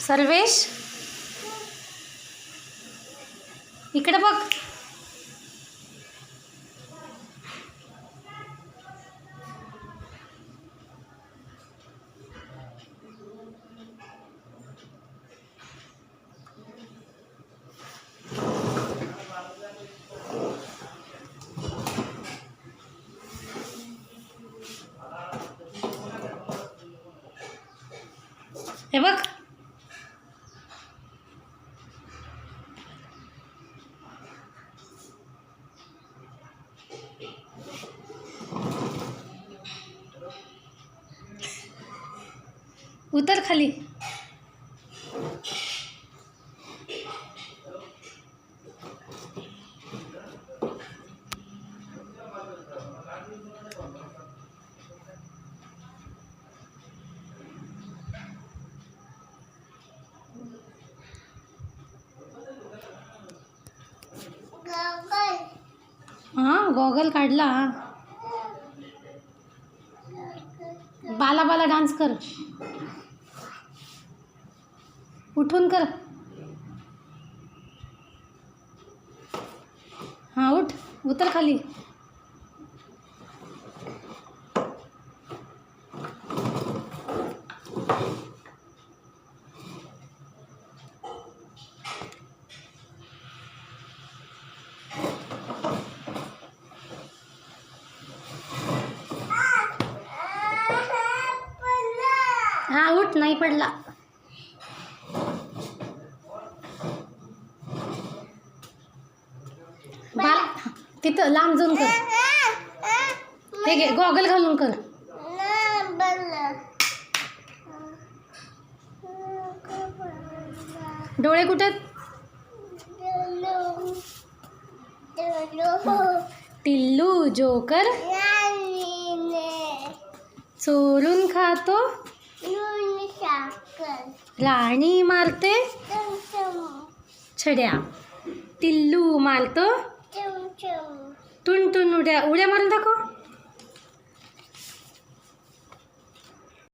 सर्वेश इकडे बघ. हे बघ. उतर खाली. हाँ गॉगल काढला. बाला बाला डान्स कर. उठून कर. हाँ उठ. उतर खाली. हाँ उठ. नाही पडला. बाला तिथं लांब जाऊन कर. हे घे गॉगल घालून कर. डोळे कुठे? टिल्लू जोकर चोरून खातो, राणी मारते छड्या. टिल्लू मारतो टुन टुन उड्या. उड्या मारून दाखव.